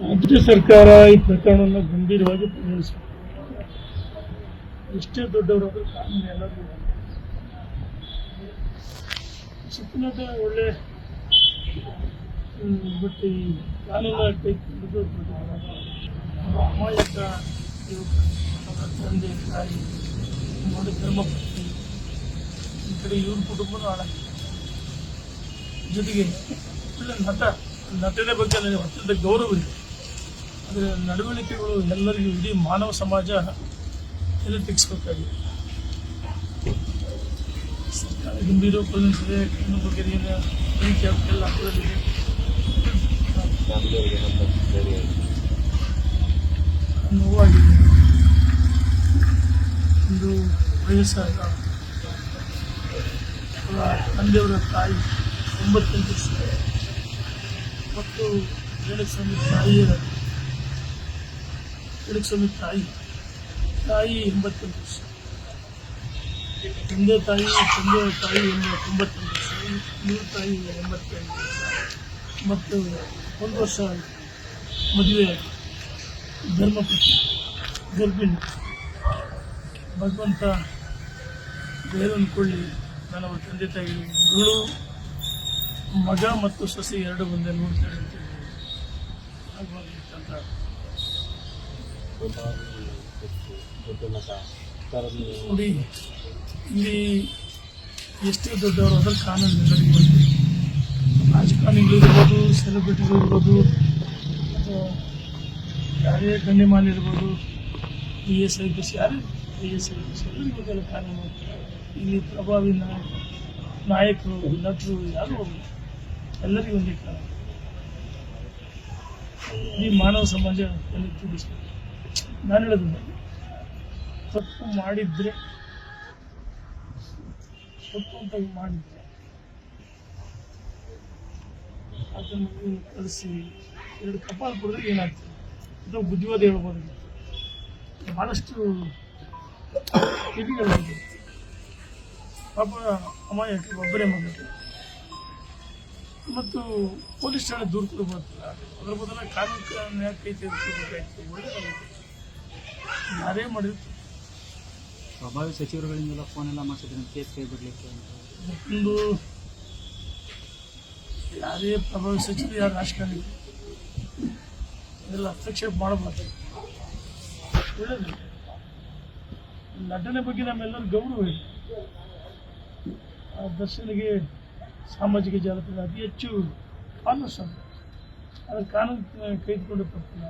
ರಾಜ್ಯ ಸರ್ಕಾರ ಈ ಪ್ರಕರಣವನ್ನು ಗಂಭೀರವಾಗಿ ಪರಿಗಣಿಸಬೇಕು. ಎಷ್ಟೇ ದೊಡ್ಡವರಾದರೂ ಕಾನೂನು ಎಲ್ಲರಿಗೂ ಸುತ್ತಮುತ್ತ ಒಳ್ಳೆ ಬಟ್ ಈ ಕಾನೂನು ಕೈ ಹಿಡಿದು ಅಮಾಯಕ ಯುವಕ, ಅವರ ತಂದೆ ತಾಯಿ, ನೋಡಿ ಧರ್ಮಪತ್ನಿ, ಈ ಕಡೆ ಇವ್ರ ಕುಟುಂಬನೂ ಹಾಳಾಗಿದೆ. ಜೊತೆಗೆ ಒಳ್ಳೆ ನಟನೆ ಬಗ್ಗೆ ನನಗೆ ಅತ್ಯಂತ ಗೌರವ ಇದೆ. ಅದರ ನಡವಳಿಕೆಗಳು ಎಲ್ಲರಿಗೂ ಇಡೀ ಮಾನವ ಸಮಾಜ ಎಲ್ಲ ತೆಗೆಸಬೇಕಾಗಿದೆ. ಸರ್ಕಾರ ಗಂಭೀರ ಪರಿಗಣಿಸಿದೆ. ಇನ್ನು ಬಗ್ಗೆ ತನಿಖೆ ಎಲ್ಲ ಹಕ್ಕುಗಳಿದೆ. ನೋವಾಗಿದೆ. ಒಂದು ವಯಸ್ಸಾದ ತಂದೆಯವರ ತಾಯಿ 98 ವರ್ಷ ಮತ್ತು ರೇಣುಸ್ವಾಮಿ ತಾಯಿ 88 ವರ್ಷ. ತಂದೆಯ ತಾಯಿ 98 ವರ್ಷ, ಇವ್ರ ತಾಯಿ 85 ವರ್ಷ ಮತ್ತು 1 ವರ್ಷ ಮದುವೆ ಧರ್ಮಪತ್ನಿ ಗರ್ಭಿಣಿ. ಭಗವಂತ ದೇವರನ್ನು ಕೊಳ್ಳಿ. ನಾನು ಅವರ ತಂದೆ ತಾಯಿ ಮಗಳು, ಮಗ ಮತ್ತು ಸೊಸೆ ಎರಡು ಒಂದೇ ನೋಡ್ತಾರೆ ಅಂತ ನೋಡಿ. ಇಲ್ಲಿ ಎಷ್ಟೇ ದೊಡ್ಡವರು ಅದರ ಕಾನೂನು ಎಲ್ಲರಿಗೂ ಬಂದಿದೆ. ರಾಜಕಾರಣಿಗಳಿರ್ಬೋದು, ಸೆಲೆಬ್ರಿಟಿಗಳಿರ್ಬೋದು, ಅಥವಾ ಯಾರೇ ಗಣ್ಯಮಾನ್ಯ ಇರ್ಬೋದು, IAS ಯಾರೇ ಎಲ್ಲರಿಗೂ ಅದೆಲ್ಲ ಕಾನೂನು. ಇಲ್ಲಿ ಪ್ರಭಾವಿ ನಾಯಕರು, ನಟರು ಯಾರು ಎಲ್ಲರಿಗೂ ಒಂದೇ ಕಾನೂನು. ಈ ಮಾನವ ಸಮಾಜ ಎಲ್ಲ ತಿಳಿಸ್ಬೇಕು. ನಾನು ಹೇಳೋದಿಲ್ಲ, ತಪ್ಪು ಮಾಡಿದ್ರೆ ಅದನ್ನು ಕಳಿಸಿ 2 ಕಪಾಲ ಕೊಡಿದ್ರೆ ಏನಾಗ್ತದೆ? ಅಥವಾ ಬುದ್ಧಿವಾದ ಹೇಳ್ಬೋದು. ಭಾಳಷ್ಟು ಕಿವಿಗಳಿದೆ. ಪಾಪ ಅಮಾಯಕ ಒಬ್ಬರೇ ಮಗ ಮತ್ತು ಪೊಲೀಸ್ ಠಾಣೆ ದೂರ ಕೊಡಬಾರ್ದಲ್ಲ. ಅದರ ಬದಲ ಕಾನೂನು ನ್ಯಾಯ ಕೈ ತೆಗೆದುಕೊಳ್ಬೇಕಾಯ್ತು. ಒಳ್ಳೆಯದಾಗುತ್ತೆ. ಯಾರೇ ಮಾಡಿರ್ತಾರೆ. ಪ್ರಭಾವಿ ಸಚಿವರುಗಳಿಂದೆಲ್ಲ ಫೋನ್ ಎಲ್ಲ ಮಾಡಿಸಿದ್ರೆ ಕೇಸ್ ಕೈ ಬಿಡಲಿಕ್ಕೆ ಒಂದು ಯಾರೇ ಪ್ರಭಾವಿ ಸಚಿವರು, ಯಾರು ರಾಜಕಾರಣಿ ಅದೆಲ್ಲ ಹಸ್ತಕ್ಷೇಪ ಮಾಡಬಾರ್ದು. ಒಳ್ಳೆಯದು. ನಟನೆ ಬಗ್ಗೆ ನಮ್ಮೆಲ್ಲರೂ ಗೌರವ ಇದೆ. ಆ ದರ್ಶನಿಗೆ ಸಾಮಾಜಿಕ ಜಾಲತಾಣ ಅತಿ ಹೆಚ್ಚು ಫಾಲೋವರ್ಸ್. ಅದರ ಕಾನೂನು ಕೈದುಕೊಂಡು ತಪ್ಪಿಲ್ಲ.